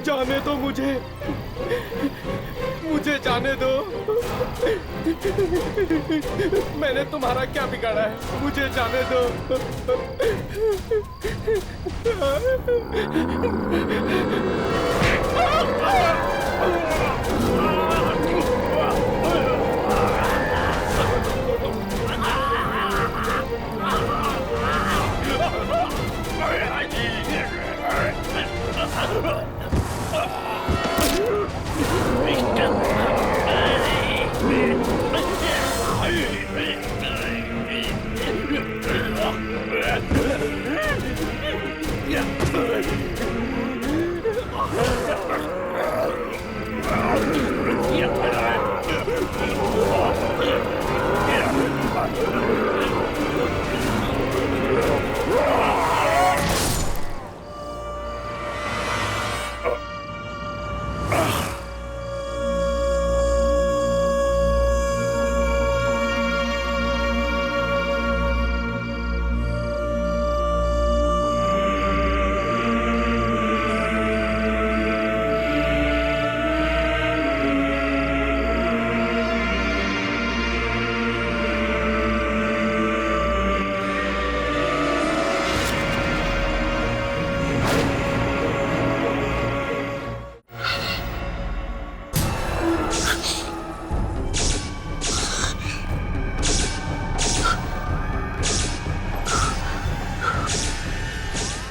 जाने दो मुझे, मुझे जाने दो। मैंने तुम्हारा क्या बिगाड़ा है? मुझे जाने दो।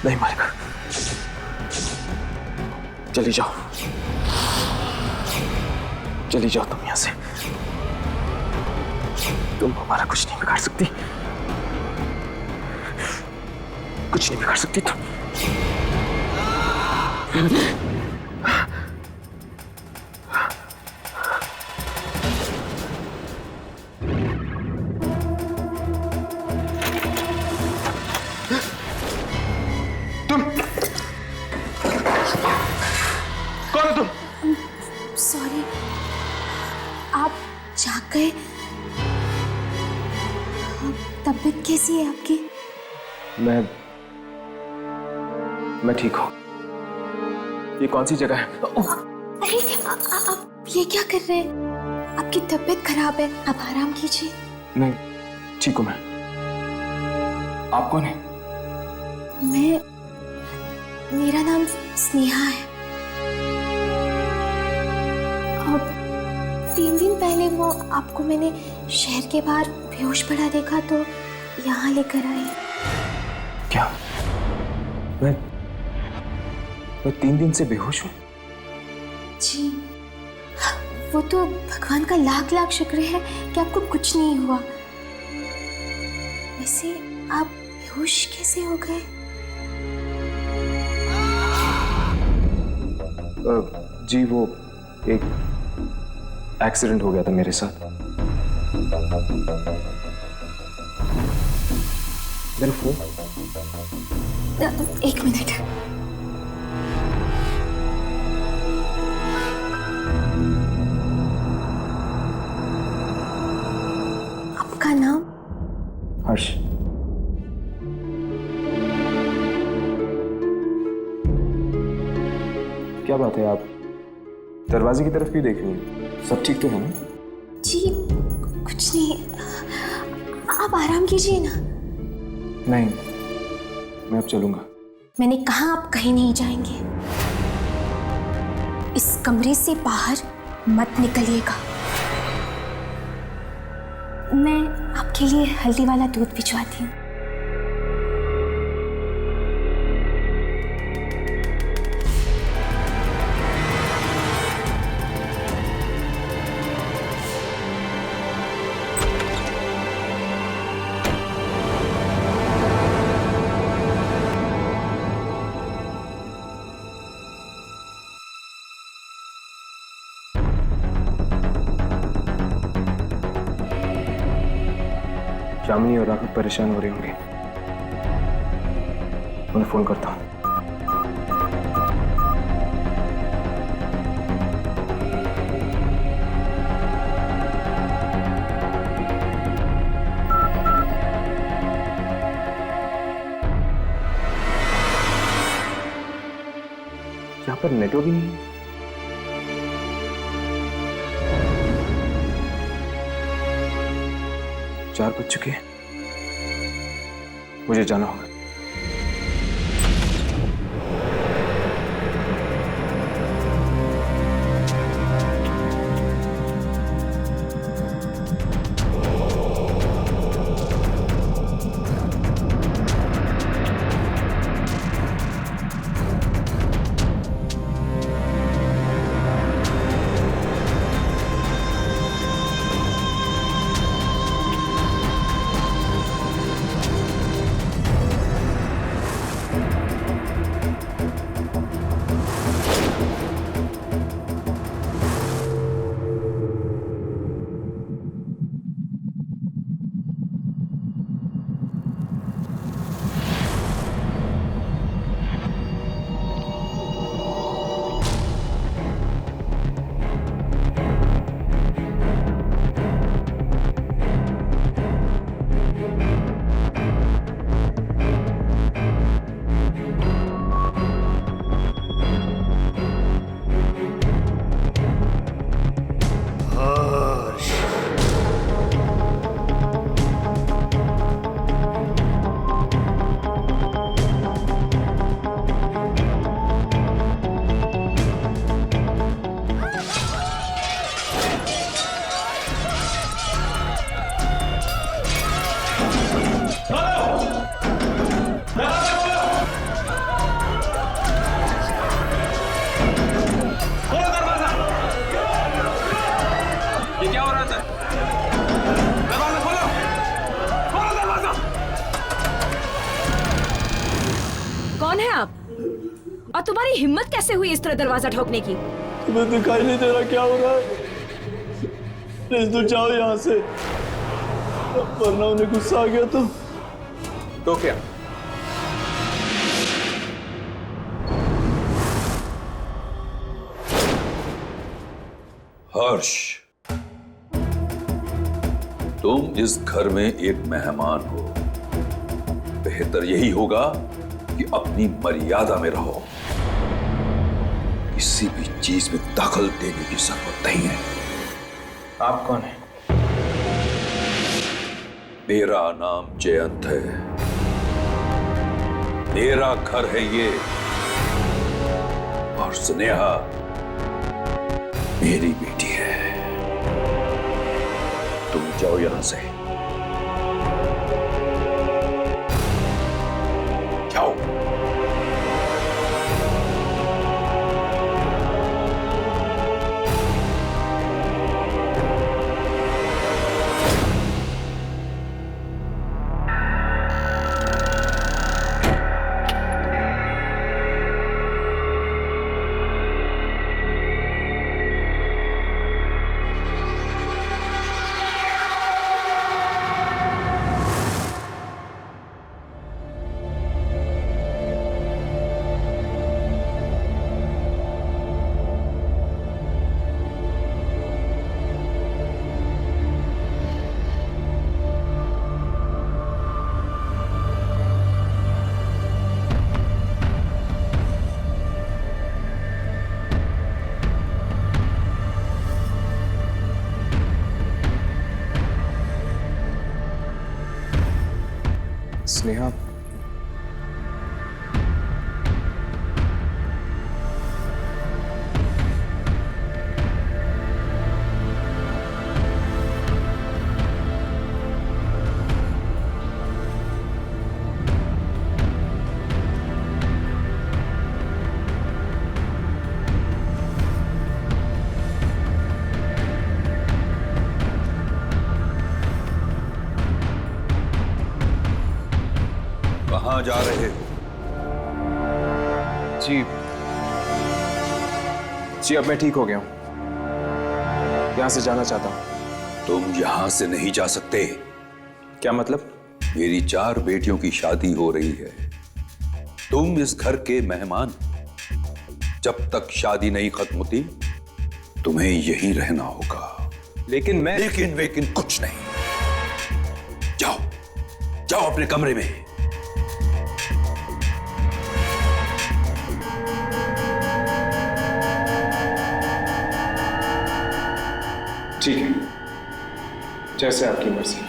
नहीं मारेगा। चली जाओ, चली जाओ तुम यहां से। तुम हमारा कुछ नहीं बिगाड़ सकती, कुछ नहीं बिगाड़ सकती तुम। कौन हो तुम? सॉरी, आप जाग गए। तबीयत कैसी है आपकी? मैं ठीक हूं। ये कौन सी जगह है? अरे आप ये क्या कर रहे हैं? आपकी तबीयत खराब है, आप आराम कीजिए। नहीं, ठीक हूं मैं। आप कौन है? मेरा नाम स्नेहा है। अब 3 दिन पहले वो आपको मैंने शहर के बाहर बेहोश पड़ा देखा तो यहाँ लेकर आई। क्या? मैं 3 दिन से बेहोश हूँ? जी, वो तो भगवान का लाख लाख शुक्र है कि आपको कुछ नहीं हुआ। वैसे आप बेहोश कैसे हो गए? जी, वो एक एक्सीडेंट हो गया था मेरे साथ। मेरा फोन? 1 मिनट। आपका नाम? हर्ष। क्या बात है, आप दरवाजे की तरफ क्यों देख रही हैं? सब ठीक तो है ना? जी कुछ नहीं, आप आराम कीजिए ना। नहीं, मैं अब चलूंगा। मैंने कहा आप कहीं नहीं जाएंगे। इस कमरे से बाहर मत निकलिएगा। मैं आपके लिए हल्दी वाला दूध भिजवाती हूँ। यामिनी और राघव परेशान हो रहे होंगे, उन्हें फोन करता हूँ। यहाँ पर नेटवर्क ही नहीं है। 4 बज चुके हैं, मुझे जाना होगा। कौन है आप? और तुम्हारी हिम्मत कैसे हुई इस तरह दरवाजा ठोकने की? तुम्हें दिखाई नहीं दे रहा क्या हो रहा है? प्लीज तुम जाओ यहाँ से, वरना उन्हें गुस्सा आ गया तो क्या? हर्ष, तुम इस घर में एक मेहमान हो। बेहतर यही होगा कि अपनी मर्यादा में रहो। किसी भी चीज में दखल देने की जरूरत नहीं है। आप कौन हैं? मेरा नाम जयंत है। मेरा घर है ये, और स्नेहा मेरी बेटी है। तुम जाओ यहां से, जाओ। स्नेहा, कहां जा रहे हो? जी अब मैं ठीक हो गया हूं, यहां से जाना चाहता हूं। तुम यहां से नहीं जा सकते। क्या मतलब? मेरी 4 बेटियों की शादी हो रही है। तुम इस घर के मेहमान हो। जब तक शादी नहीं खत्म होती तुम्हें यहीं रहना होगा। लेकिन मैं लेकिन कुछ नहीं। जाओ जाओ अपने कमरे में। ठीक है, जैसे आपकी मर्जी।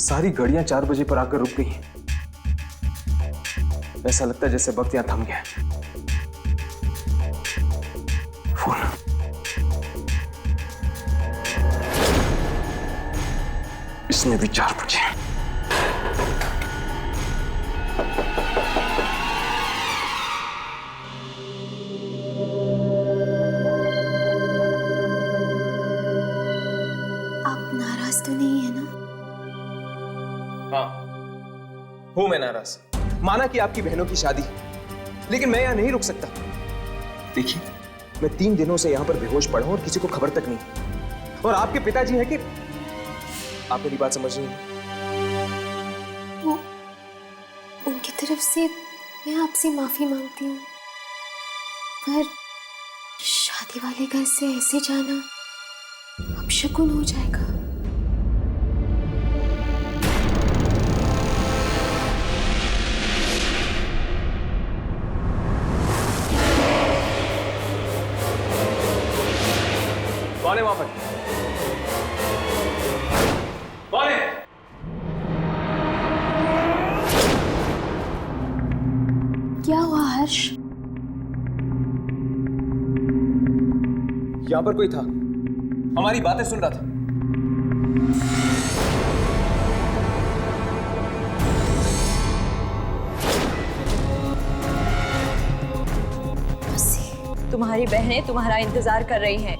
सारी घड़ियां 4 बजे पर आकर रुक गई हैं। ऐसा लगता है जैसे वक्त यहां थम गया है। फोन। इसमें भी 4 बजे। आप नाराज तो नहीं है ना? हाँ, हूं मैं नाराज। माना कि आपकी बहनों की शादी, लेकिन मैं यहां नहीं रुक सकता। देखिए, मैं 3 दिनों से यहां पर बेहोश पड़ा हूं और किसी को खबर तक नहीं। और आपके पिताजी हैं कि आप मेरी बात समझ रही हैं? वो उनकी तरफ से मैं आपसे माफी मांगती हूँ, पर शादी वाले घर से ऐसे जाना अपशकुन हो जाएगा। कौन है वहां पर? कौन है? क्या हुआ हर्ष? यहां पर कोई था, हमारी बातें सुन रहा था। तुम्हारी बहनें तुम्हारा इंतजार कर रही हैं।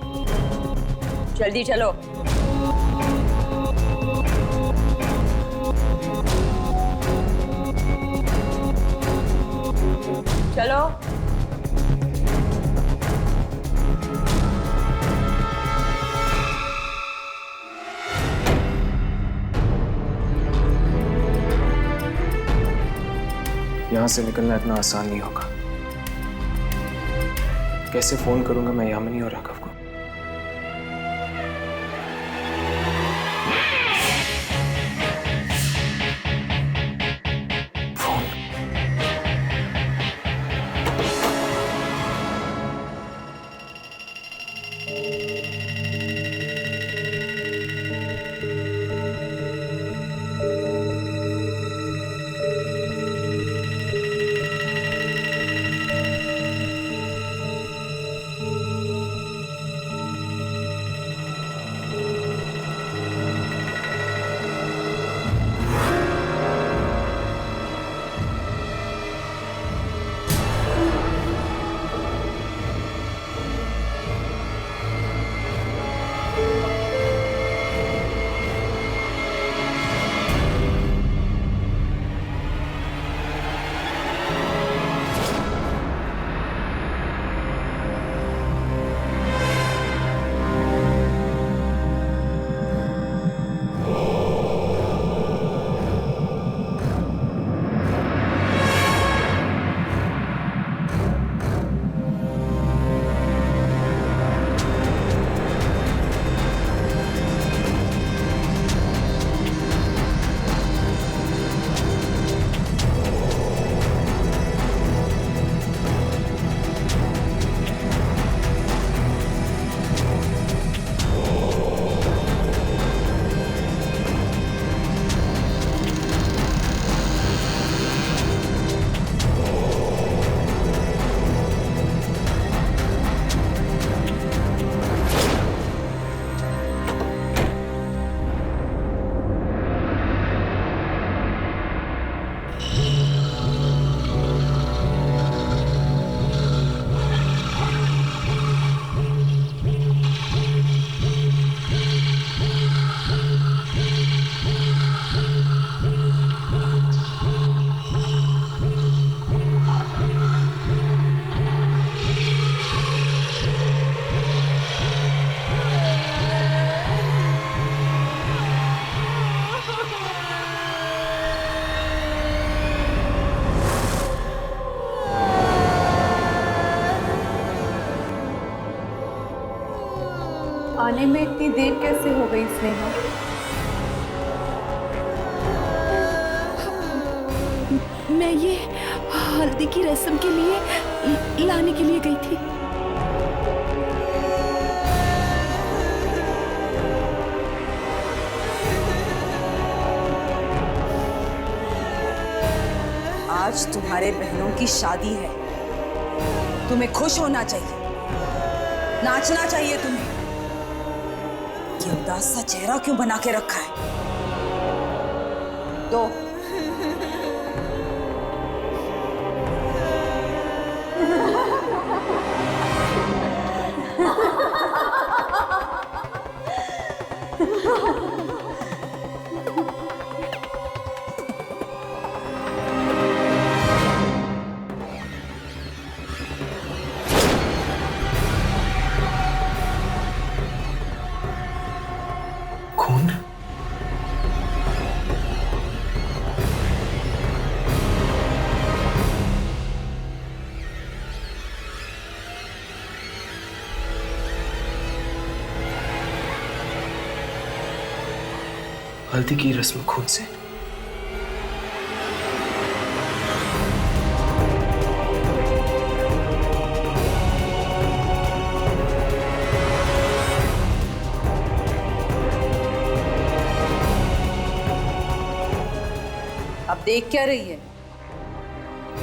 जल्दी चलो। चलो। यहां से निकलना इतना आसान नहीं होगा। कैसे फोन करूंगा मैं यामिनी और राघव को? आने में इतनी देर कैसे हो गई स्नेहा? मैं ये हल्दी की रस्म के लिए लाने के लिए गई थी। आज तुम्हारे बहनों की शादी है, तुम्हें खुश होना चाहिए, नाचना चाहिए तुम्हें। ये उदास सा चेहरा क्यों बना के रखा है? दो खून? हल्दी की रस्म खून से? अब देख क्या रही है?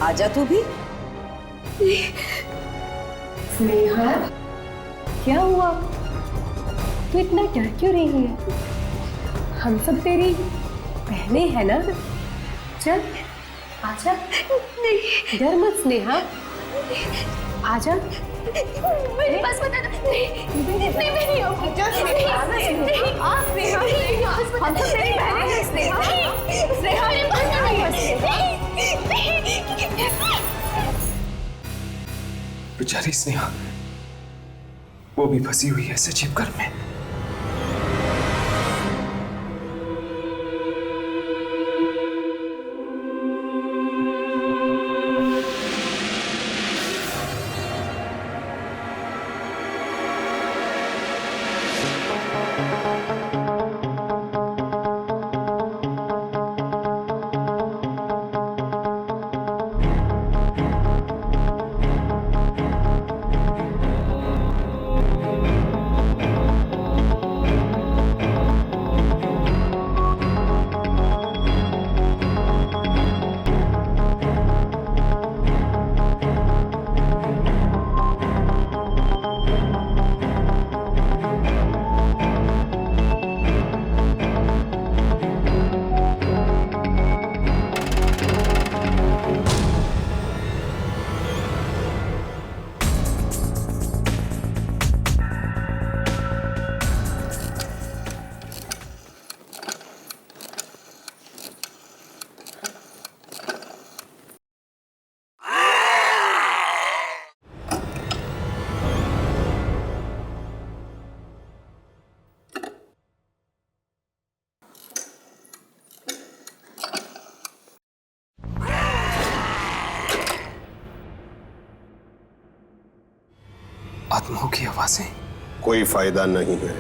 आजा तू भी। स्नेहा, क्या हुआ? तू इतना डर क्यों रही है? हम सब तेरी बहनें हैं ना? चल आजा। नहीं, डर मत स्नेहा, आजा। मेरे पास बता। नहीं नहीं हो। हम सब तेरी बहनें हैं स्नेहा। स्नेहा मेरे पास बेचारी स्नेहा, वो भी फंसी हुई है सजीव घर में। आत्माओं की आवाजें। कोई फायदा नहीं है,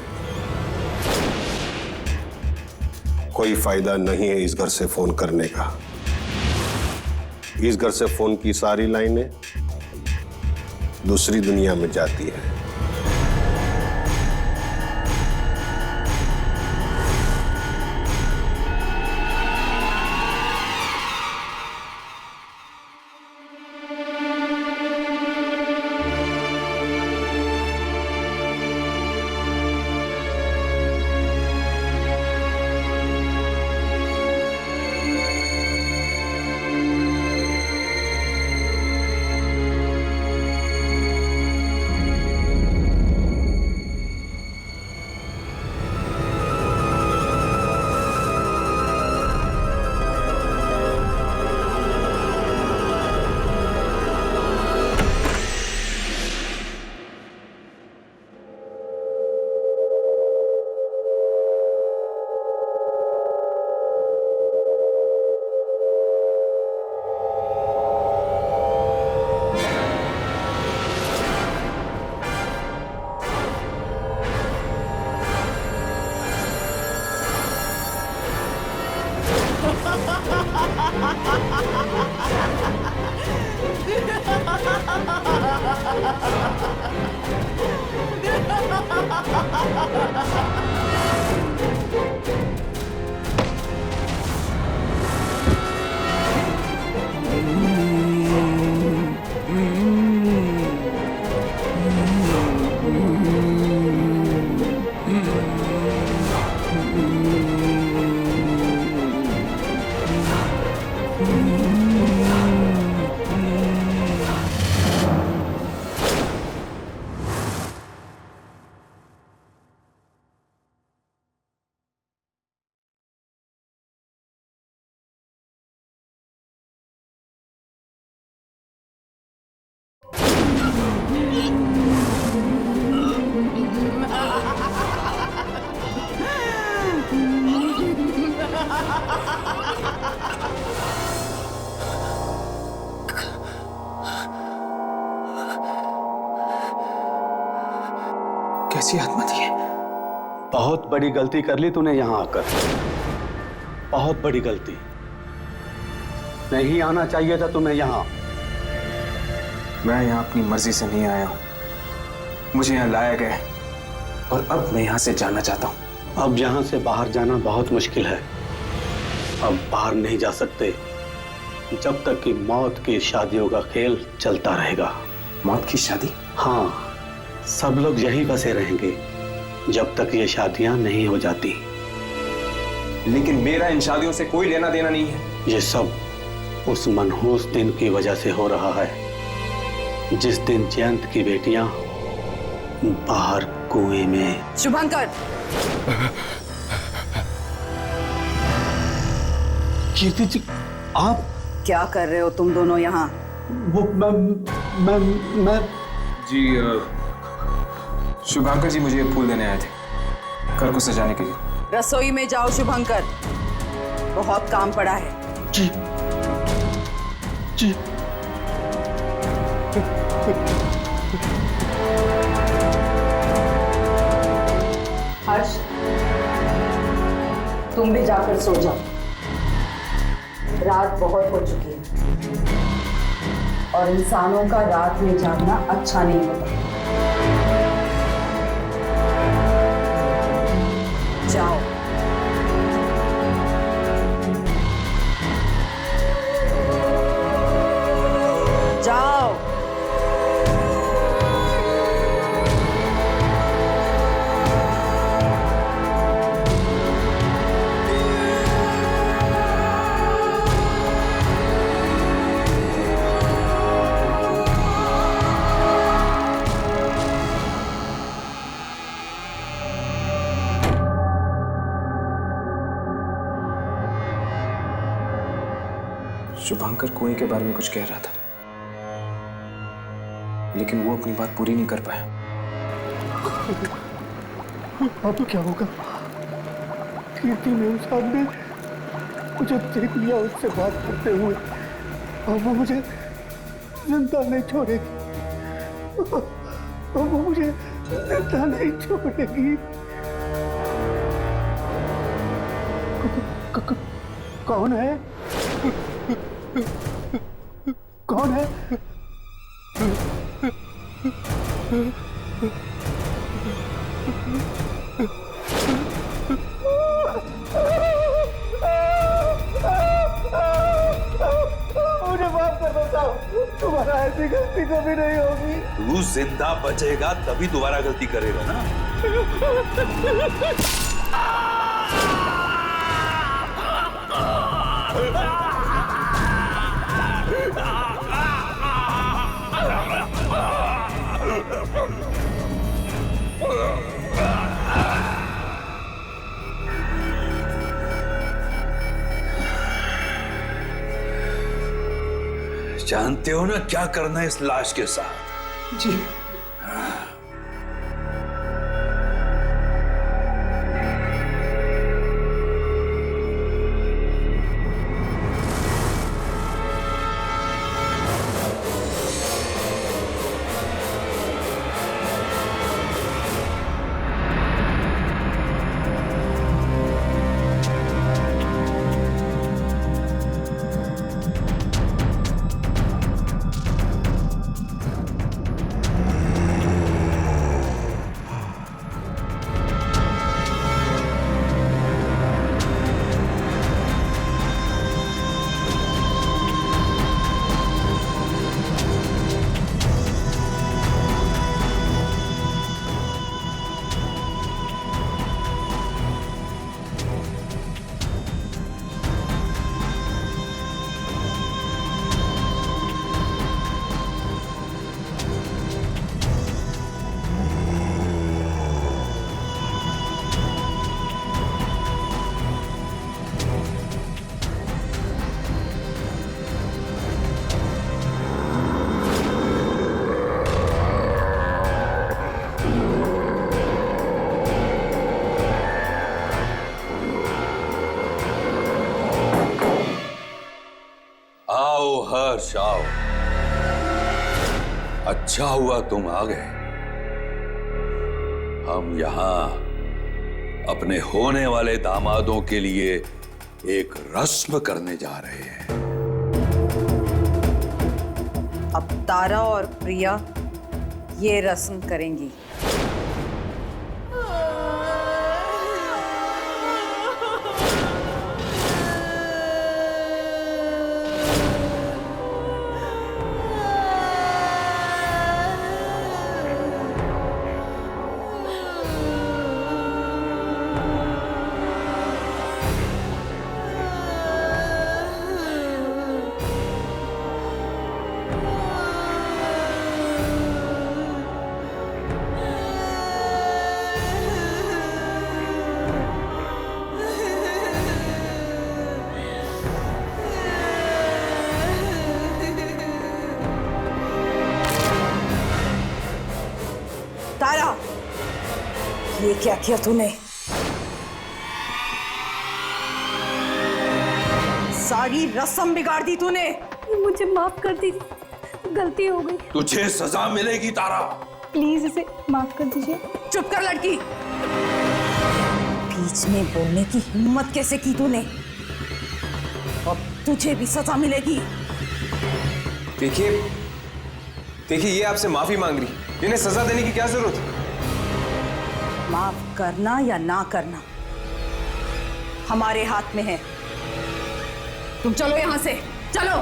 कोई फायदा नहीं है इस घर से फोन करने का। इस घर से फोन की सारी लाइनें दूसरी दुनिया में जाती है। कैसी आत्मा थी? बहुत बड़ी गलती कर ली तूने यहां आकर, बहुत बड़ी गलती। नहीं आना चाहिए था तुम्हें यहां। मैं यहाँ अपनी मर्जी से नहीं आया हूँ, मुझे यहाँ लाया गया है और अब मैं यहाँ से जाना चाहता हूँ। अब यहां से बाहर जाना बहुत मुश्किल है। अब बाहर नहीं जा सकते जब तक कि मौत की शादियों का खेल चलता रहेगा। मौत की शादी? हाँ, सब लोग यही बसे रहेंगे जब तक ये शादियां नहीं हो जाती। लेकिन मेरा इन शादियों से कोई लेना देना नहीं है। ये सब उस मनहूस दिन की वजह से हो रहा है जिस दिन जयंत की बेटियां बाहर कुएं में। शुभंकर, कीर्ति जी, आप क्या कर रहे हो तुम दोनों यहाँ? वो मैं जी शुभंकर जी मुझे फूल देने आए थे घर को सजाने के लिए। रसोई में जाओ शुभंकर, बहुत काम पड़ा है। जी जी। हर्ष, तुम भी जाकर सो जाओ, रात बहुत हो चुकी है और इंसानों का रात में जागना अच्छा नहीं होता। जाओ। जाओ। शुभंकर कुएं के बारे में कुछ कह रहा था, लेकिन वो अपनी बात पूरी नहीं कर पाया। अब क्या होगा? कीर्ति ने उस आदमी मुझे देख लिया उससे बात करते हुए, और वो मुझे जिंदा नहीं छोड़ेगी। वो मुझे जिंदा नहीं छोड़ेगी। कौन है? कौन है? मुझे माफ कर दो साहब, तुम्हारा ऐसी गलती कभी नहीं होगी। तू जिंदा बचेगा तभी दोबारा गलती करेगा ना। जानते हो ना क्या करना है इस लाश के साथ? जी हर्ष आओ। अच्छा हुआ तुम आ गए। हम यहां अपने होने वाले दामादों के लिए एक रस्म करने जा रहे हैं। अब तारा और प्रिया ये रस्म करेंगी। तारा, ये क्या किया तूने? सारी रस्म बिगाड़ दी तूने। मुझे माफ कर दीजिए, गलती हो गई। तुझे सजा मिलेगी तारा। प्लीज इसे माफ कर दीजिए। चुप कर लड़की। बीच में बोलने की हिम्मत कैसे की तूने? अब तुझे भी सजा मिलेगी। देखिए देखिए, ये आपसे माफी मांग रही, इन्हें सजा देने की क्या जरूरत है? माफ करना या ना करना हमारे हाथ में है। तुम चलो यहां से, चलो।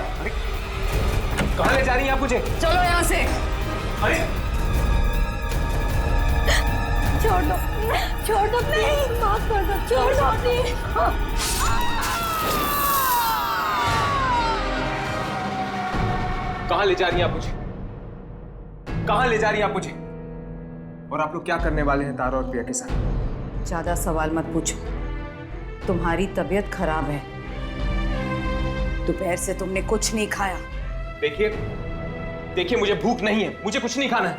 कहां ले जा रही हैं आप मुझे? चलो यहां से। अरे छोड़ दो, छोड़ दो प्लीज, माफ कर दो, छोड़ दो प्लीज। कहां ले जा रही हैं आप मुझे? कहां ले जा रही हैं आप मुझे? और आप लोग क्या करने वाले हैं तारा और प्रिया के साथ? ज्यादा सवाल मत पूछो। तुम्हारी तबीयत खराब है, दोपहर से तुमने कुछ नहीं खाया। देखिए देखिए, मुझे भूख नहीं है, मुझे कुछ नहीं खाना है।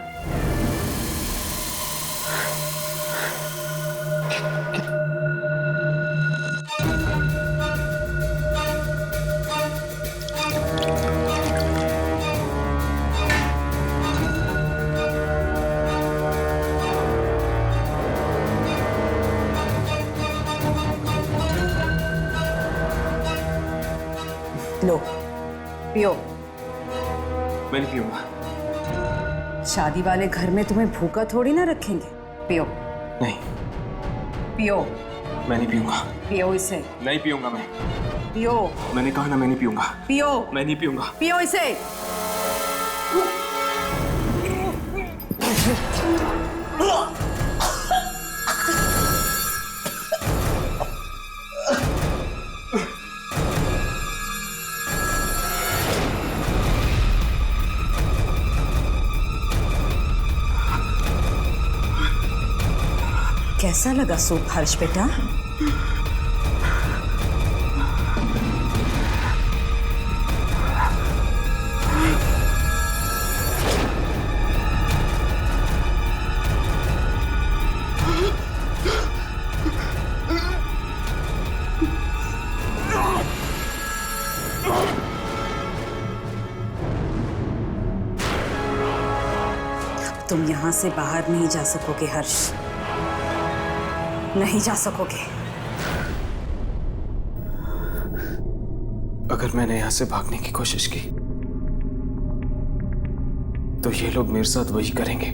लो पियो। मैं नहीं पीऊंगा। शादी वाले घर में तुम्हें भूखा थोड़ी ना रखेंगे। पियो। नहीं, पियो। मैं नहीं पीऊंगा। पियो इसे। नहीं पीऊंगा मैं। पियो। मैंने कहा ना, मैं नहीं पीऊंगा। पियो। मैं नहीं पीऊंगा। पियो इसे। कैसा लगा सूप हर्ष बेटा? तुम यहां से बाहर नहीं जा सकोगे हर्ष, नहीं जा सकोगे। अगर मैंने यहां से भागने की कोशिश की तो ये लोग मेरे साथ वही करेंगे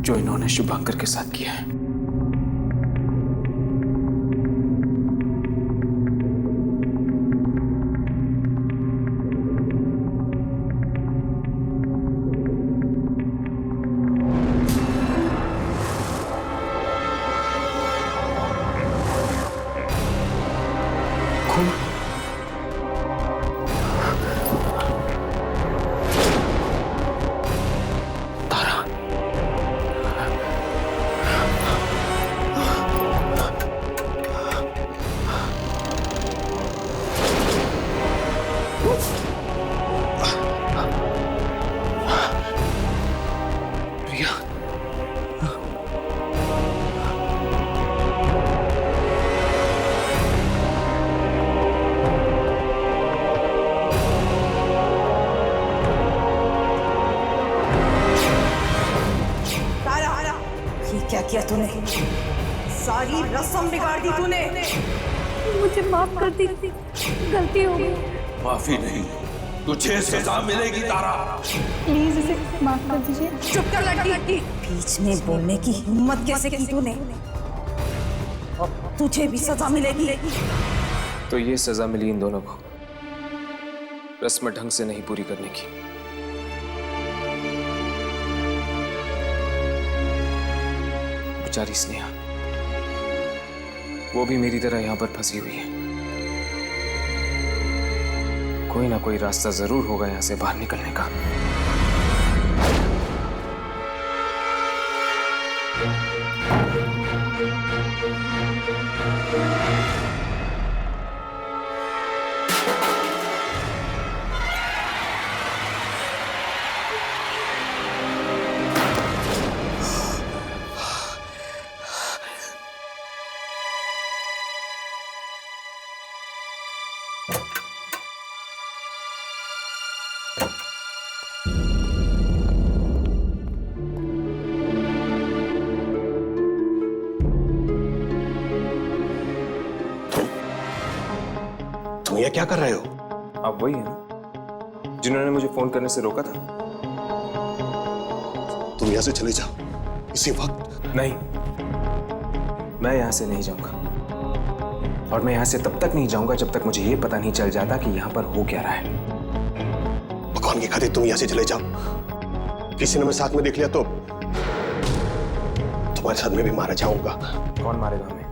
जो इन्होंने शुभांकर के साथ किया है। तारा, किया तूने, सारी रस्म बिगाड़ दी तूने। मुझे माफ कर दी, गलती हो गई। माफी नहीं, तुझे सजा मिलेगी तारा। प्लीज इसे माफ कर दीजिए। चुप कर लड़की, बीच में बोलने की हिम्मत कैसे की तूने? तुझे भी सजा मिलेगी। तो ये सजा मिली इन दोनों को रस्म ढंग से नहीं पूरी करने की। बेचारी स्नेहा, वो भी मेरी तरह यहां पर फंसी हुई है। कोई ना कोई रास्ता जरूर होगा यहां से बाहर निकलने का। तुम ये क्या कर रहे हो? आप वही है ना जिन्होंने मुझे फोन करने से रोका था? तुम यहां से चले जाओ इसी वक्त। नहीं, मैं यहां से नहीं जाऊंगा। और मैं यहां से तब तक नहीं जाऊंगा जब तक मुझे यह पता नहीं चल जाता कि यहां पर हो क्या रहा है। भगवान की खातिर तुम यहां से चले जाओ। किसी ने मैं साथ में देख लिया तो तुम्हारे साथ में भी मारा जाऊंगा। कौन मारेगा हमें?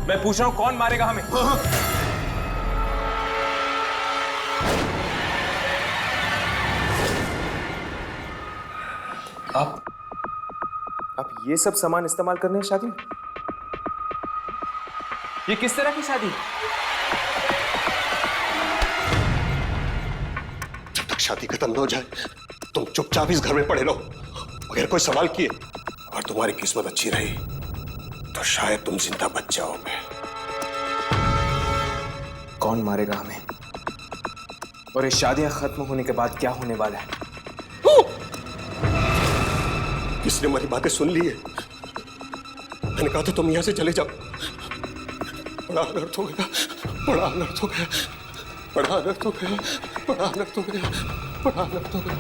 मैं पूछ रहा हूं, कौन मारेगा हमें? आप ये सब सामान इस्तेमाल करने हैं शादी में? ये किस तरह की शादी? जब तक शादी खत्म न हो जाए तुम चुपचाप इस घर में पड़े रहो। अगर कोई सवाल किए और तुम्हारी किस्मत अच्छी रही तो शायद तुम जिंदा बच जाओगे। कौन मारेगा हमें? और ये शादियां खत्म होने के बाद क्या होने वाला है? किसने हमारी बातें सुन ली है? मैंने कहा था तुम यहां से चले जाओ। बड़ा अनर्थ हो गया, बड़ा अनर्थ हो गया, बड़ा अनर्थ हो गया, बड़ा अनर्थ हो गया, बड़ा अनर्थ हो गया।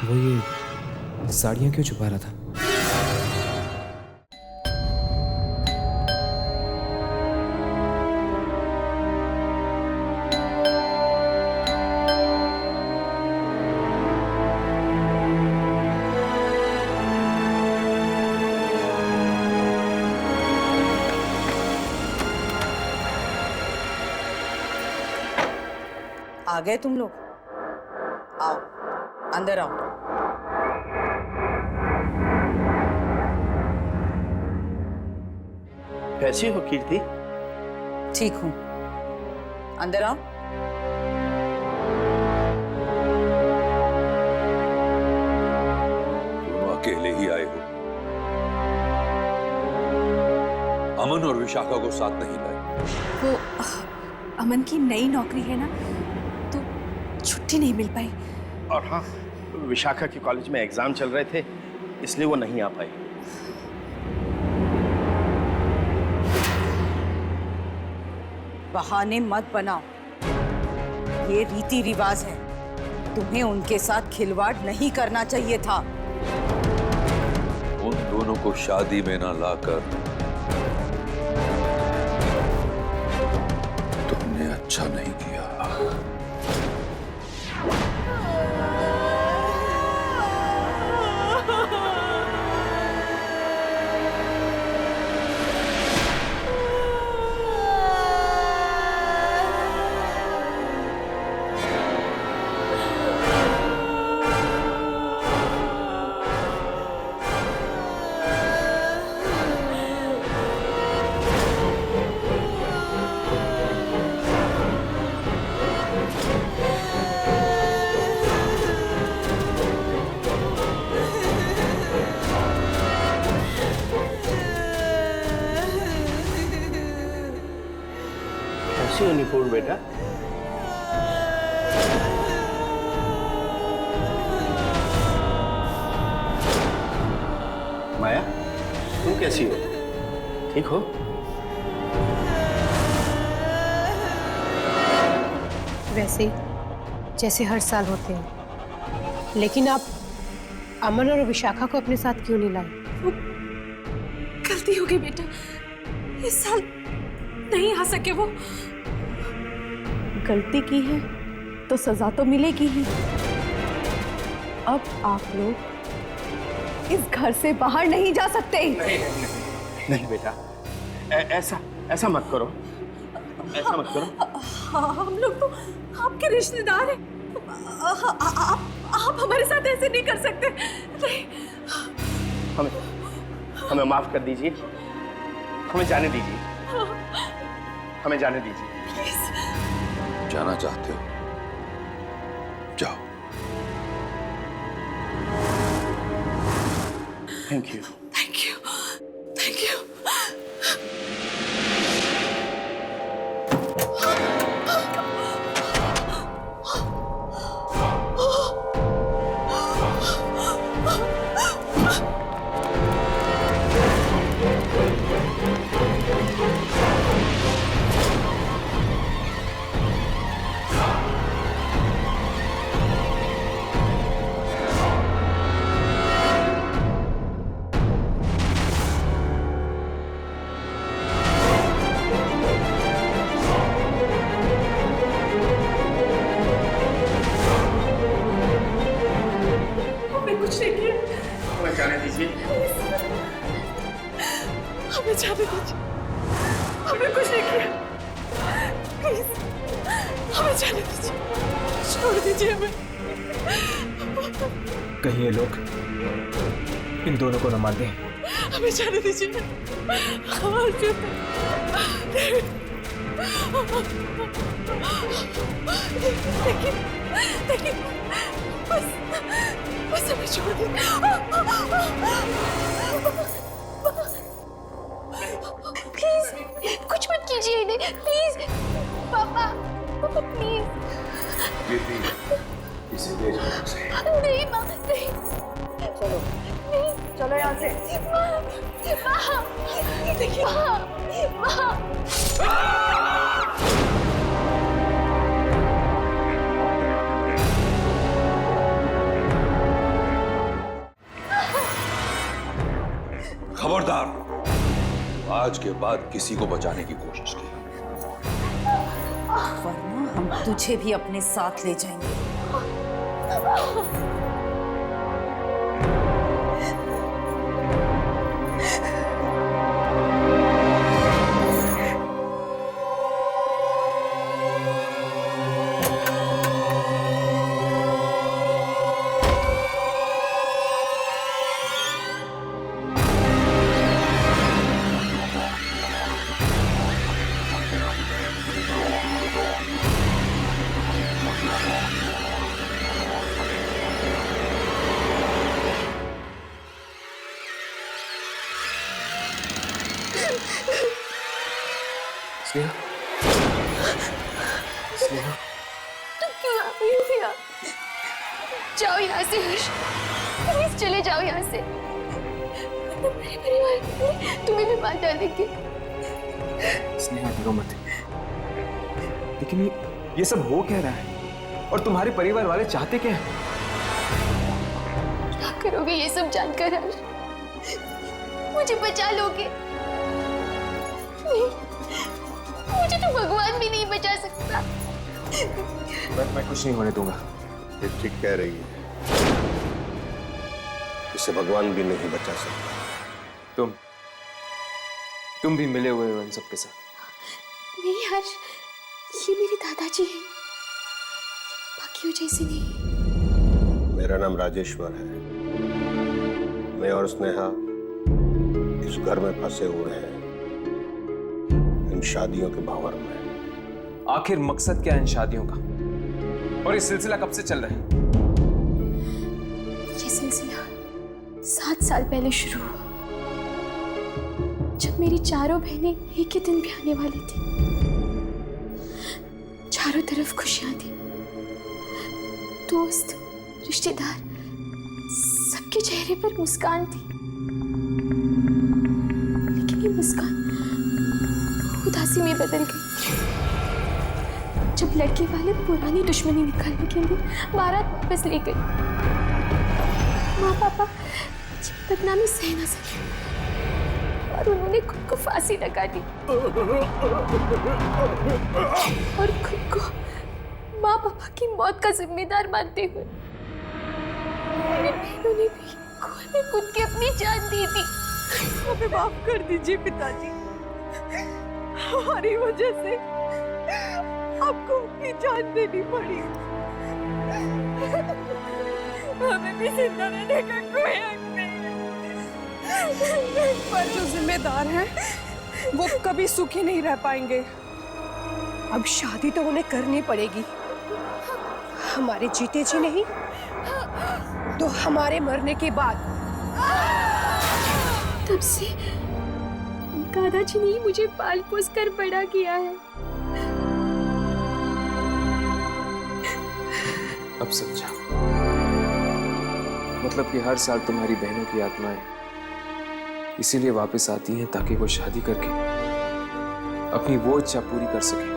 वो ये साड़ियां क्यों छुपा रहा था? आ गए तुम लोग? आओ, अंदर आओ। कैसी हो कीर्ति? ठीक हूं, अंदर आओ। तुम अकेले ही आए हो? अमन और विशाखा को साथ नहीं लाए? वो अमन की नई नौकरी है ना, तो छुट्टी नहीं मिल पाई। और हाँ, विशाखा के कॉलेज में एग्जाम चल रहे थे, इसलिए वो नहीं आ पाई। बहाने मत बनाओ, ये रीति रिवाज है। तुम्हें उनके साथ खिलवाड़ नहीं करना चाहिए था। उन दोनों को शादी में ना लाकर तुमने अच्छा नहीं किया। कैसी हो निपुण बेटा? माया, तुम कैसी हो? ठीक हो? वैसे जैसे हर साल होते हैं, लेकिन आप अमन और विशाखा को अपने साथ क्यों नहीं लाए? गलती हो गई बेटा, इस साल नहीं आ सके वो। गलती की है तो सजा तो मिलेगी ही। अब आप लोग इस घर से बाहर नहीं जा सकते। नहीं बेटा, ऐसा मत करो, ऐसा मत करो। हम लोग तो आपके रिश्तेदार हैं। आप हमारे साथ ऐसे नहीं कर सकते। नहीं। हमें माफ कर दीजिए, हमें जाने दीजिए, हमें जाने दीजिए। जाना चाहते हो? जाओ। Thank you. Thank you, thank you. हमें जाने दीजिए। हमें जाने दीजिए, हमें कुछ नहीं किया। प्लीज हमें जाने दीजिए, छोड़ दीजिए हमें। कहीं ये लोग इन दोनों को न मार दें। हमें जाने दीजिए। लेकिन बस हमें छोड़ दीजिए। प्लीज कुछ मत कीजिए इन्हें, प्लीज पापा, प्लीज। इसे ले जाओ यहाँ से। नहीं माँ, नहीं। चलो नहीं, चलो यहाँ से। माँ, देखिए माँ। खबरदार, आज के बाद किसी को बचाने की कोशिश की, वरना हम तुझे भी अपने साथ ले जाएंगे। स्नेहा, स्नेहा, तुम क्यों आ गई हो यहाँ? जाओ यहाँ से हर्ष, प्लीज चले जाओ यहाँ से। मेरे परिवार के लिए तुम्हें भी मार डालेंगे। स्नेहा डरो मत। लेकिन ये सब हो क्या रहा है? और तुम्हारे परिवार वाले चाहते क्या है? क्या करोगे ये सब जानकर हर्ष? मुझे बचा लोगे? नहीं, मुझे तो भगवान भी नहीं बचा सकता। मैं कुछ नहीं होने दूंगा। ये ठीक कह रही है, इसे भगवान भी नहीं बचा सकता। तुम भी मिले हुए हो इन सबके साथ। नहीं हर्ष, ये मेरे दादाजी हैं, बाकियों जैसे नहीं। मेरा नाम राजेश्वर है। मैं और स्नेहा इस घर में फंसे हुए हैं, इन शादियों के भंवर में। आखिर मकसद क्या है इन शादियों का? और ये सिलसिला कब से चल रहा है? ये सिलसिला 7 साल पहले शुरू हुआ, जब मेरी चारों बहनें एक ही दिन ब्याहने वाली थी। चारों तरफ खुशियां थी। दोस्त, रिश्तेदार, सबके चेहरे पर मुस्कान थी। लेकिन ये मुस्कान उदासी में बदल गई जब लड़के वाले पुरानी दुश्मनी निकालने के लिए बारात वापस ले गए। माँ पापा बदनामी सह ना सके और उन्होंने खुद को फांसी लगा दी और खुद को माँ पापा की मौत का जिम्मेदार मानते हुए मेरी बहनों ने भी कुएं में कूद के अपनी जान दी थी। हमें माफ कर दीजिए पिताजी, हमारी वजह से आपको अपनी जान देनी पड़ी। हमें भी जिंदा रहने का कोई हक नहीं है। पर जो जिम्मेदार हैं वो कभी सुखी नहीं रह पाएंगे। अब शादी तो उन्हें करनी पड़ेगी, हमारे जीते जी नहीं तो हमारे मरने के बाद। तब से दादाजी ने ही मुझे पाल पोस कर बड़ा किया है। अब समझा। मतलब कि हर साल तुम्हारी बहनों की आत्माएं इसीलिए वापस आती हैं ताकि वो शादी करके अपनी वो इच्छा पूरी कर सके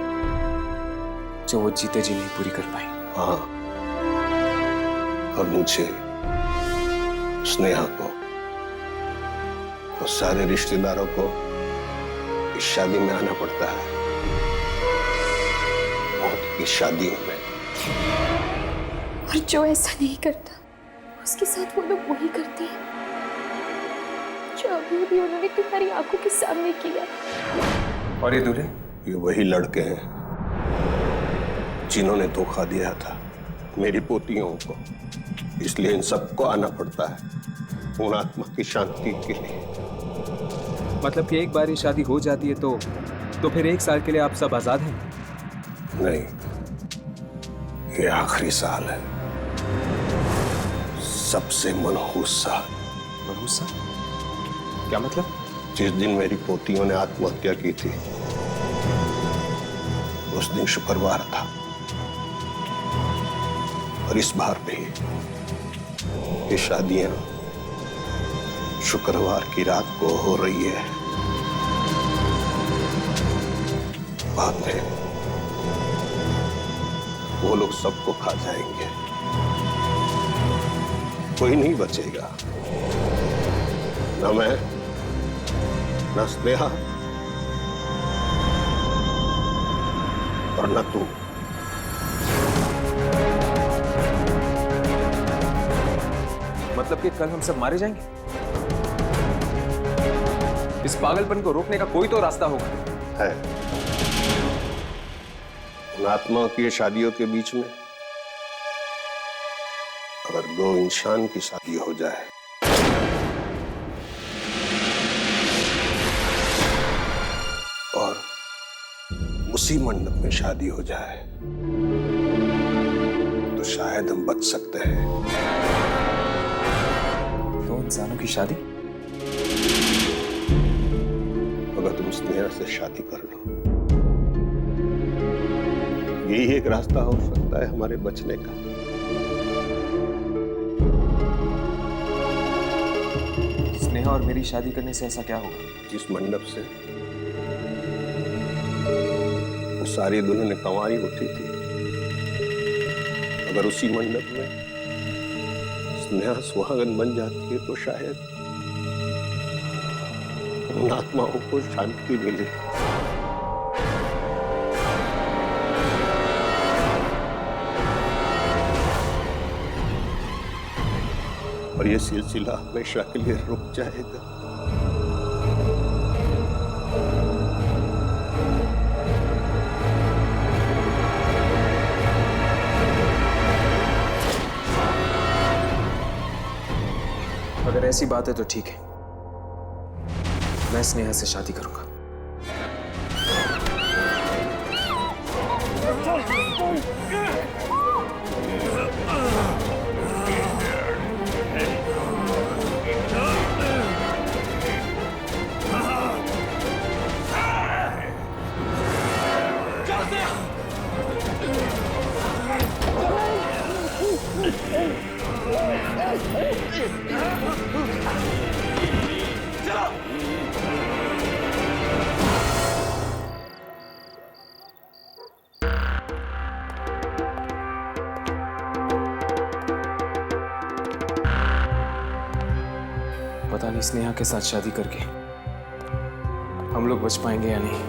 जो वो जीते जी नहीं पूरी कर पाई। हाँ, और मुझे, स्नेहा को और सारे रिश्तेदारों को इस शादी में आना पड़ता है। मौत की शादी में। और जो ऐसा नहीं करता उसके साथ वो लोग वही करते हैं जो अभी भी उन्होंने तुम्हारी आंखों के सामने किया। और ये दूल्हे? ये वही लड़के हैं जिन्होंने धोखा दिया था मेरी पोतियों को। इसलिए इन सबको आना पड़ता है उन आत्मा की शांति के लिए। मतलब कि एक बार ये शादी हो जाती है तो फिर 1 साल के लिए आप सब आजाद हैं? नहीं, ये आखिरी साल है, सबसे मनहूस साल। मनहूस साल? क्या मतलब? जिस दिन मेरी पोतियों ने आत्महत्या की थी उस दिन शुक्रवार था, और इस बार भी ये शादियां शुक्रवार की रात को हो रही है। बाद में वो लोग सबको खा जाएंगे, कोई नहीं बचेगा, न मैं, न स्नेहा और न तू। मतलब कि कल हम सब मारे जाएंगे? इस पागलपन को रोकने का कोई तो रास्ता होगा। है। उन आत्माओं की शादियों के बीच में अगर 2 इंसान की शादी हो जाए और उसी मंडप में शादी हो जाए तो शायद हम बच सकते हैं। 2 इंसानों की शादी? अगर तुम स्नेहा से शादी कर लो, यही एक रास्ता हो सकता है हमारे बचने का। स्नेहा और मेरी शादी करने से ऐसा क्या होगा? जिस मंडप से वो सारी दुल्हनें कंवारी उठी थी, अगर उसी मंडप में स्नेहा सुहागन बन जाती है तो शायद उन आत्माओं को शांति मिले। और ये सिलसिला हमेशा के लिए रुक जाएगा। अगर ऐसी बात है तो ठीक है, मैं स्नेहा से शादी करूंगा। पता नहीं स्नेहा के साथ शादी करके हम लोग बच पाएंगे या नहीं।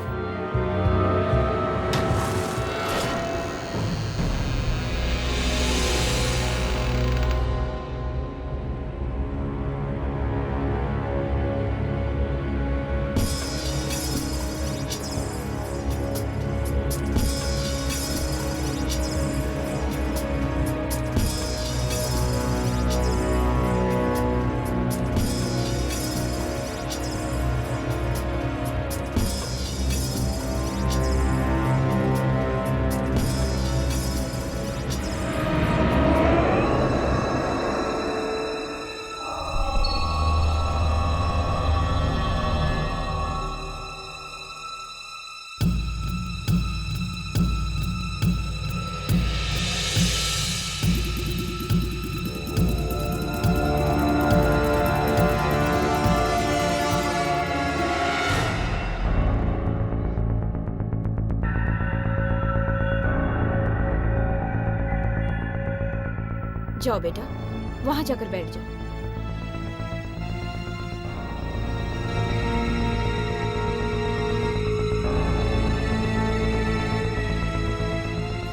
जाओ बेटा, वहां जाकर बैठ जाओ।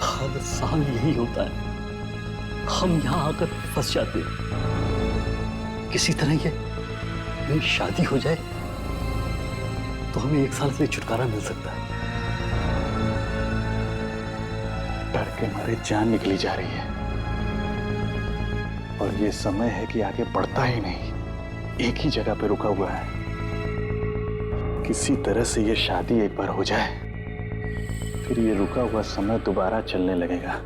हर साल यही होता है, हम यहाँ आकर फंस जाते हैं। किसी तरह ये शादी हो जाए तो हमें 1 साल से छुटकारा मिल सकता है। डर के मारे जान निकली जा रही है और ये समय है कि आगे बढ़ता ही नहीं, एक ही जगह पे रुका हुआ है। किसी तरह से ये शादी एक बार हो जाए, फिर ये रुका हुआ समय दोबारा चलने लगेगा।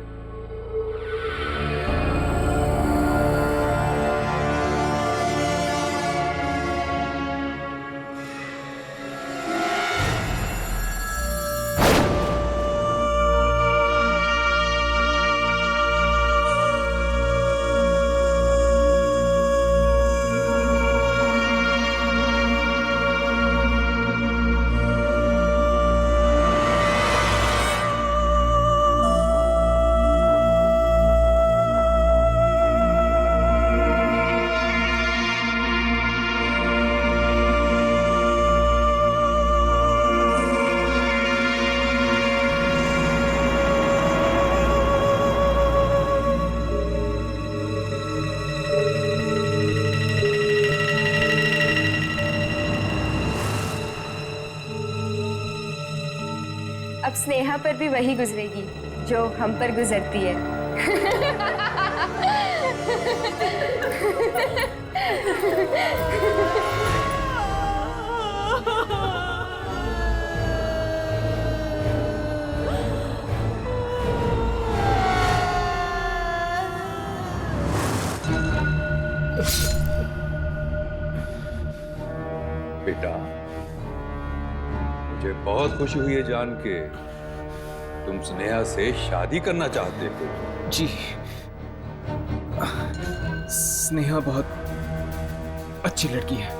अब स्नेहा पर भी वही गुजरेगी जो हम पर गुजरती है। बेटा, मुझे बहुत खुशी हुई है जान के तुम स्नेहा से शादी करना चाहते हो। जी, स्नेहा बहुत अच्छी लड़की है।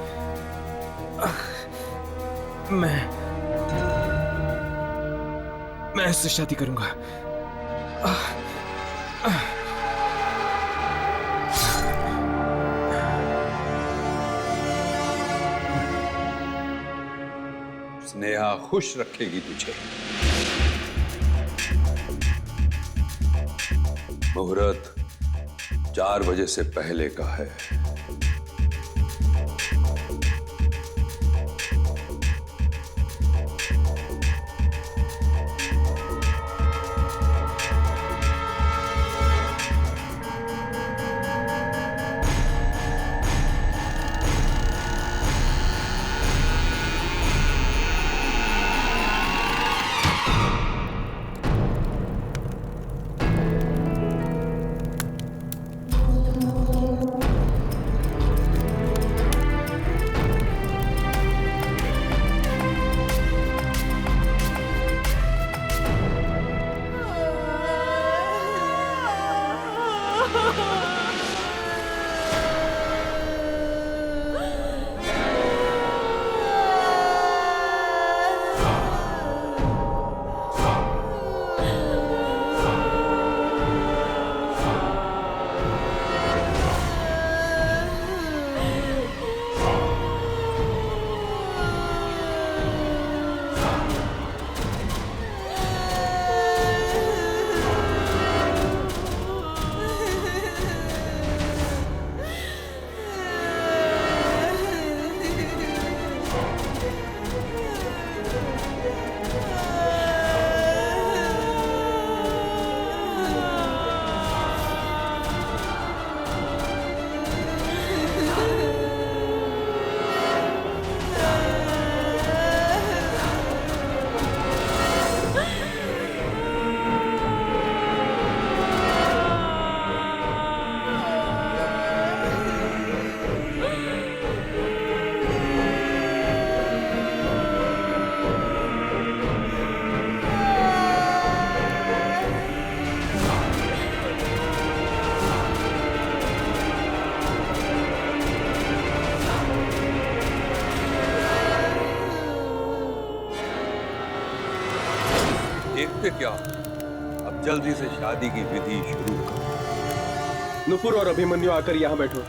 मैं इससे शादी करूंगा। स्नेहा खुश रखेगी तुझे। मुहूर्त 4 बजे से पहले का है। जल्दी से शादी की विधि शुरू करो। नुपुर और अभिमन्यु आकर यहाँ बैठो।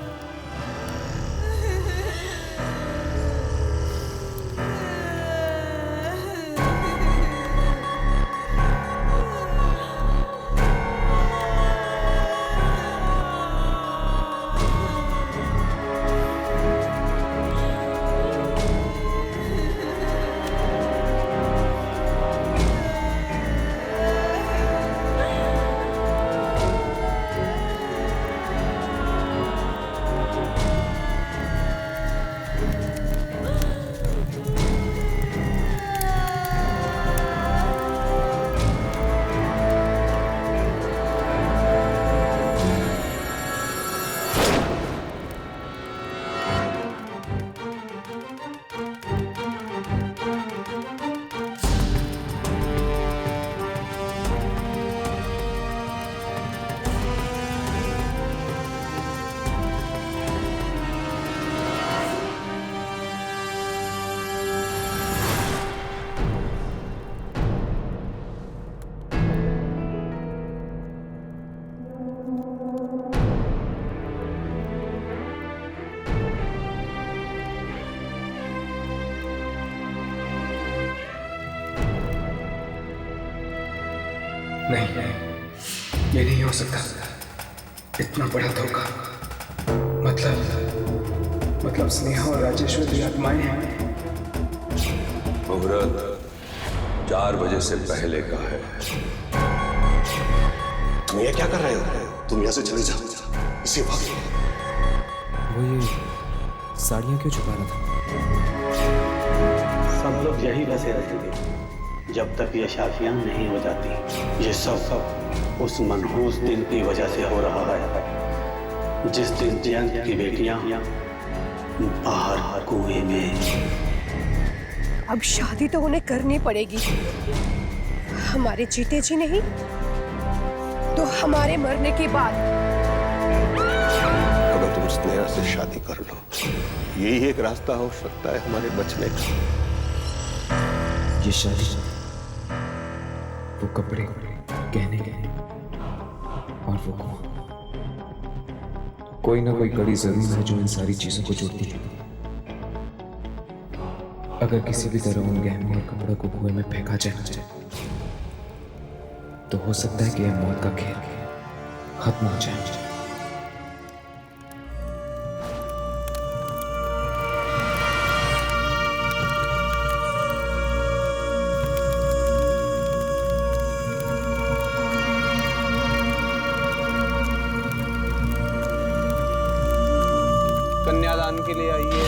नहीं, ये नहीं हो सकता। इतना बड़ा धोखा। मतलब स्नेहा और राजेश्वरी आत्माएं हैं। मुहूर्त 4 बजे से पहले का है। तुम ये क्या कर रहे हो? तुम यहाँ से चले जाओ इसी वक्त। वो ये साड़ियाँ क्यों छुपा रहा था? सब लोग यही बसे रहेंगे जब तक ये शादियां नहीं हो जाती। ये सब उस मनहूस दिन की वजह से हो रहा है जिस दिन जयंत की बेटियां बाहर कुएं में। अब शादी तो उन्हें करनी पड़ेगी। हमारे जीते जी नहीं तो हमारे मरने के बाद। अगर तुम स्नेहा से शादी कर लो, यही एक रास्ता हो सकता है हमारे बचने का। ये शादी, वो कपड़े, गहने और वो कोई ना कोई कड़ी जरूर है जो इन सारी चीजों को जोड़ती है। अगर किसी भी तरह उन गहनों और कपड़ों को कुएं में फेंका जाए तो हो सकता है कि यह मौत का खेल खत्म हो जाए। कन्यादान के लिए आइए।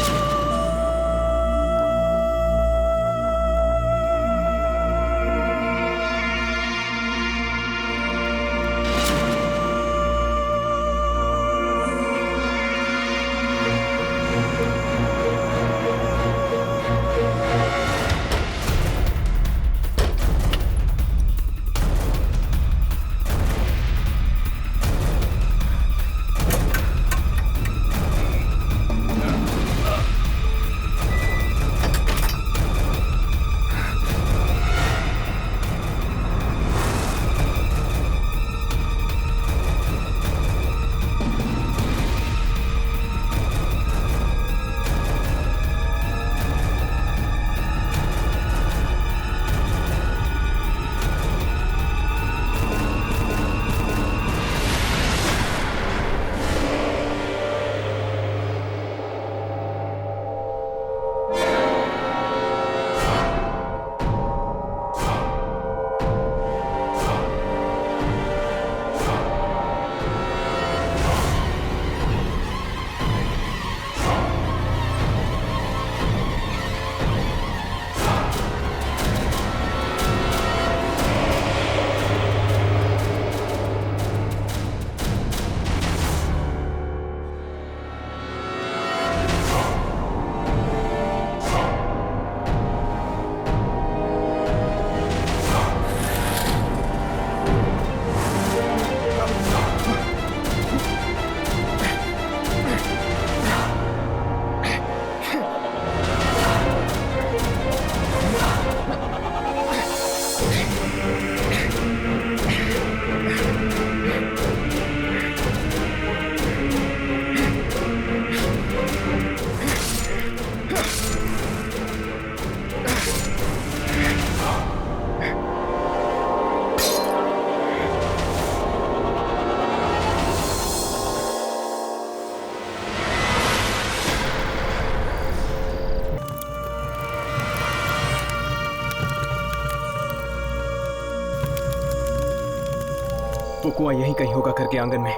वो कुआं यहीं कहीं होगा घर के आंगन में।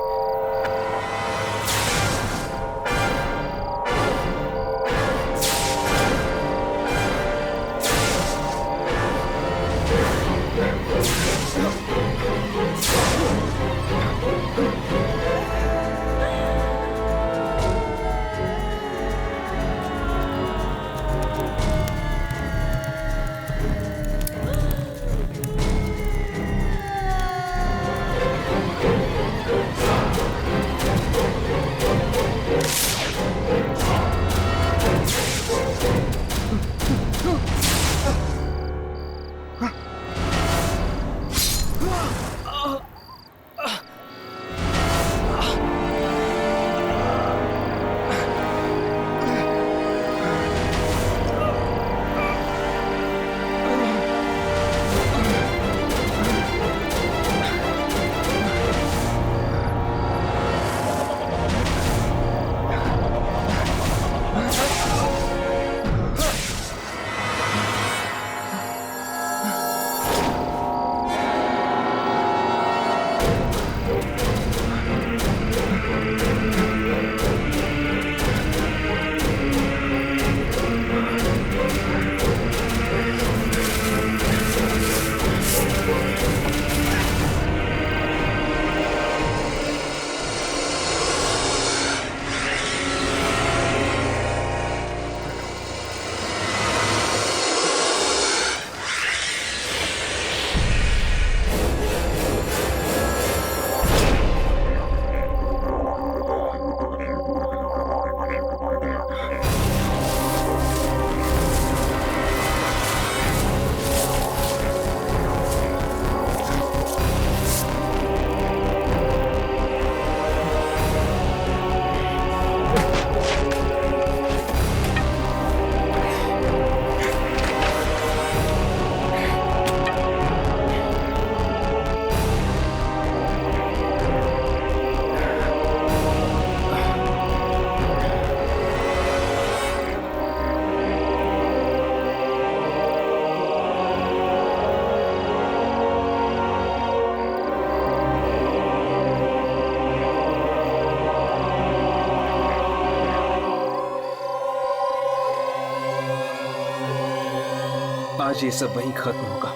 आज ये सब वहीं खत्म होगा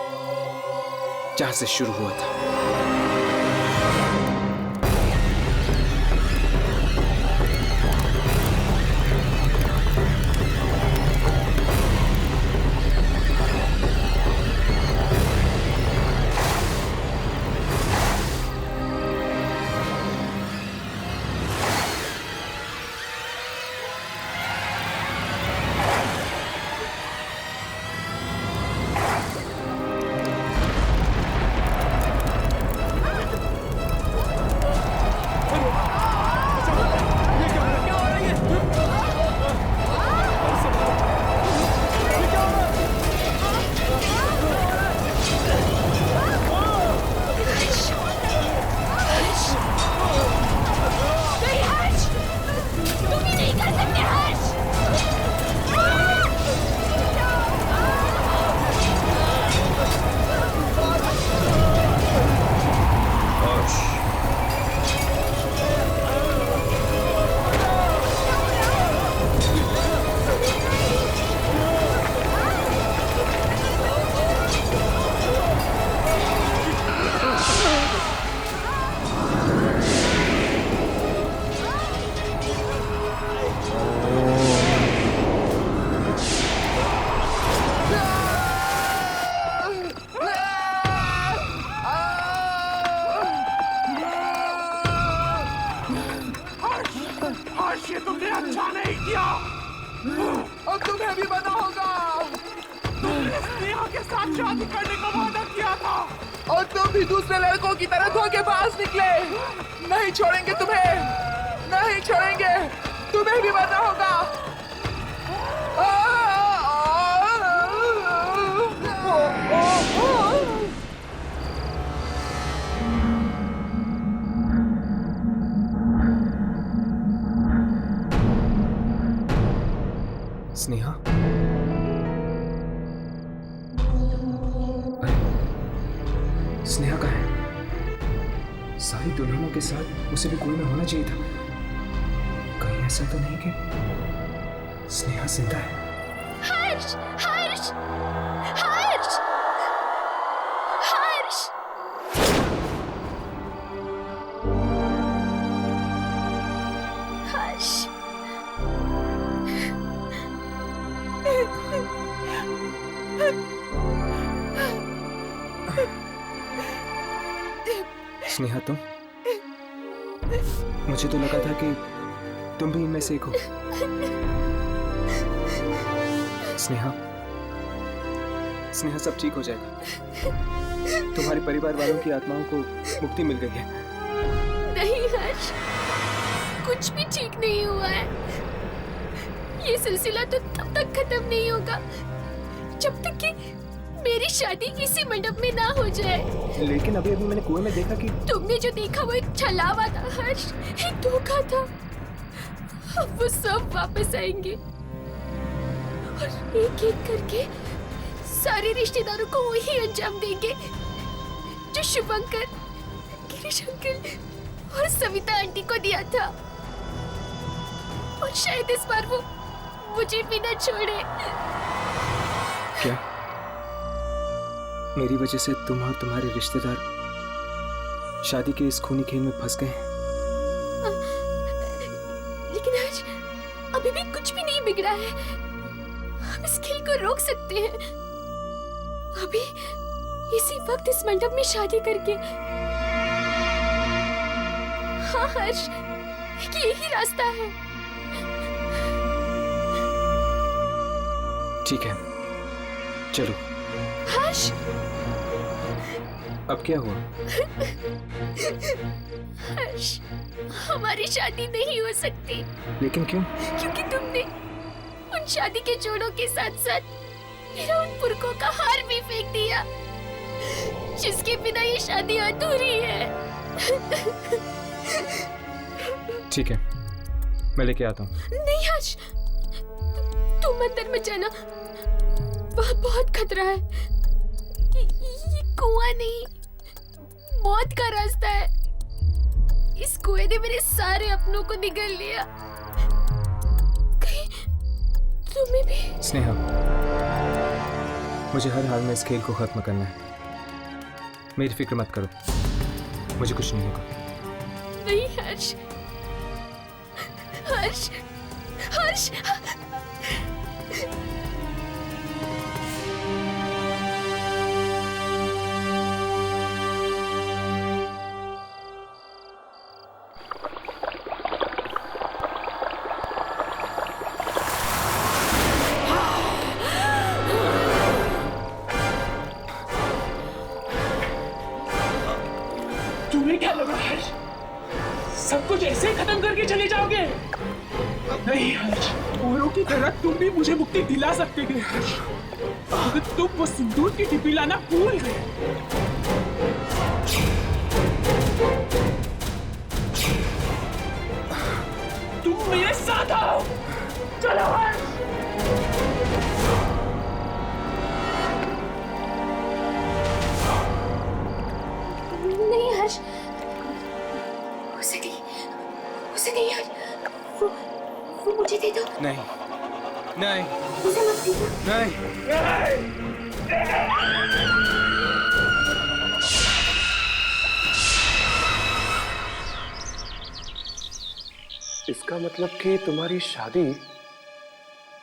जहां से शुरू हुआ था। ये तुमने अच्छा नहीं किया और तुम्हें भी पता होगा तुमने स्नेहा के साथ शादी करने का वादा किया था और तुम भी दूसरे लड़कों की तरह धोखेबाज निकले। नहीं छोड़ेंगे तुम्हें, नहीं छोड़ेंगे, तुम्हें भी पता होगा। स्नेहा, स्नेहा कहाँ है? सारी दुल्हनों के साथ उसे भी कुएं में होना चाहिए था। कहीं ऐसा तो नहीं कि स्नेहा जिंदा है? हर्ष, हर्ष, हर्ष, हर्ष। हर्ष। स्नेहा तुम? मुझे तो लगा था कि तुम भी इनमें से एक हो। स्नेहा, स्नेहा सब ठीक हो जाएगा। तुम्हारे परिवार वालों की आत्माओं को मुक्ति मिल गई है। नहीं हर्ष, कुछ भी ठीक नहीं हुआ है। ये सिलसिला तो तब तक खत्म नहीं होगा जब तक कि मेरी शादी इसी मंडप में ना हो जाए। लेकिन अभी अभी मैंने कुएं में देखा कि तुमने जो देखा वो एक छलावा था हर्ष, एक धोखा था। अब वो सब वापस आएंगे और एक एक करके सारे रिश्तेदारों को वही अंजाम देंगे जो शुभंकर, गिरीश अंकल और सविता आंटी को दिया था। और शायद इस बार वो मुझे भी न छोड़े। क्या मेरी वजह से तुम और तुम्हारे रिश्तेदार शादी के इस खूनी खेल में फंस गए? लेकिन आज अभी भी कुछ भी नहीं बिगड़ा है। हम इस खेल को रोक सकते हैं अभी इसी वक्त इस मंडप में शादी करके। हाँ हर्ष, यही रास्ता है। ठीक है, चलो। हर्ष, अब क्या हुआ? हर्ष, हमारी शादी नहीं हो सकती। लेकिन क्यों? क्योंकि तुमने उन शादी के जोड़ों के साथ साथ मेरा उन पुरखों का हार भी फेंक दिया, जिसके बिना ये शादी अधूरी है। ठीक है, मैं लेके आता हूँ। नहीं हर्ष, तुम अंदर मत जाना, वहाँ बहुत खतरा है। ये कुआं नहीं, मौत का रास्ता है। इस कुएं ने मेरे सारे अपनों को निगल लिया। कहीं तुम्हें भी? स्नेहा, मुझे हर हाल में इस खेल को खत्म करना है। मेरी फिक्र मत करो, मुझे कुछ नहीं होगा। नहीं हर्ष, हर्ष, हर्ष। तुम्हें क्या लगा हर्ष, सब कुछ ऐसे खत्म करके चले जाओगे? नहीं हर्ष, औरों की तरह तुम भी मुझे मुक्ति दिला सकते थे हर्ष, अगर तुम वो सिंदूर की डिब्बी लाना भूल गए। तुम मेरे साथ आओ, चलो हर्ष। नहीं हर्ष, उसे नहीं हर्ष, वो मुझे दे दो। नहीं, नहीं, उसे मत दीजिए। नहीं। इसका मतलब कि तुम्हारी शादी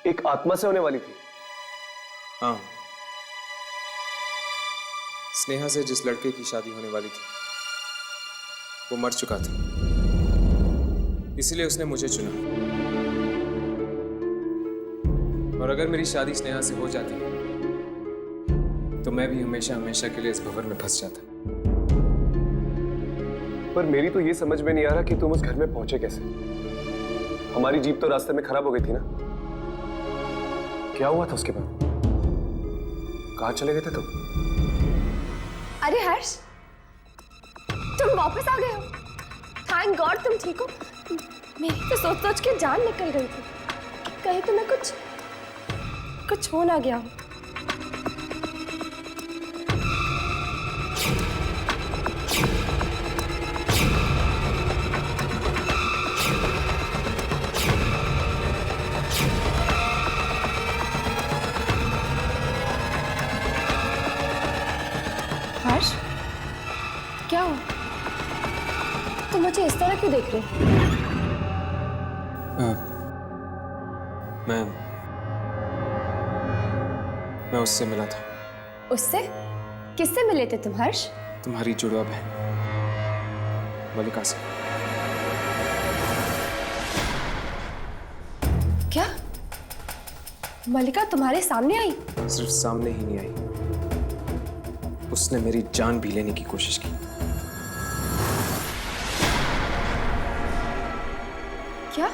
एक आत्मा से होने वाली थी? हाँ, स्नेहा से जिस लड़के की शादी होने वाली थी वो मर चुका था, इसलिए उसने मुझे चुना। और अगर मेरी शादी स्नेहा से हो जाती तो मैं भी हमेशा हमेशा के लिए इस भंवर में फंस जाता। पर मेरी तो ये समझ में नहीं आ रहा कि तुम उस घर में पहुंचे कैसे। हमारी जीप तो रास्ते में खराब हो गई थी ना? क्या हुआ था उसके बाद? कहाँ चले गए थे तुम? अरे हर्ष, तुम वापस आ गए हो। थैंक गॉड तुम ठीक हो। मेरी तो सोच सोच के जान निकल गई थी, कहीं तुम्हें कुछ हो ना गया हो। तुम मुझे इस तरह क्यों देख रहे हो? मैं उससे मिला था। उससे? किससे मिले थे तुम हर्ष? तुम्हारी जुड़वा बहन मलिका से। क्या मलिका तुम्हारे सामने आई? सिर्फ सामने ही नहीं आई, उसने मेरी जान भी लेने की कोशिश की। क्या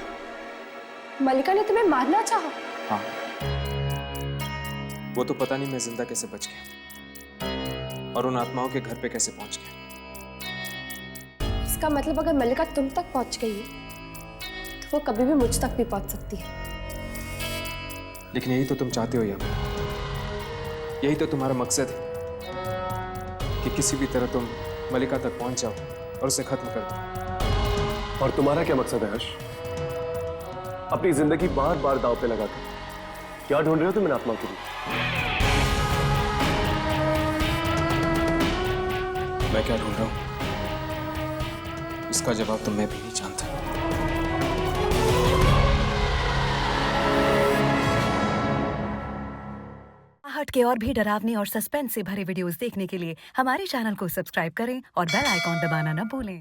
मलिका ने तुम्हें मारना चाहा? हाँ, वो तो पता नहीं मैं जिंदा कैसे बच गया और उन आत्माओं के घर पे कैसे पहुंच गया। इसका मतलब अगर मलिका तुम तक पहुंच गई है तो वो कभी भी मुझ तक भी पहुंच सकती है। लेकिन यही तो तुम चाहते हो यार, यही तो तुम्हारा मकसद है कि किसी भी तरह तुम मलिका तक पहुंच जाओ और उसे खत्म कर दो। और तुम्हारा क्या मकसद है हर्ष? अपनी जिंदगी बार बार दांव पे लगाकर क्या ढूंढ रहे हो तुम इन आत्माओं के लिए? मैं क्या ढूंढ रहा हूं, इसका जवाब तो मैं भी नहीं जानता। हट के और भी डरावनी और सस्पेंस से भरे वीडियोस देखने के लिए हमारे चैनल को सब्सक्राइब करें और बेल आइकॉन दबाना न भूलें।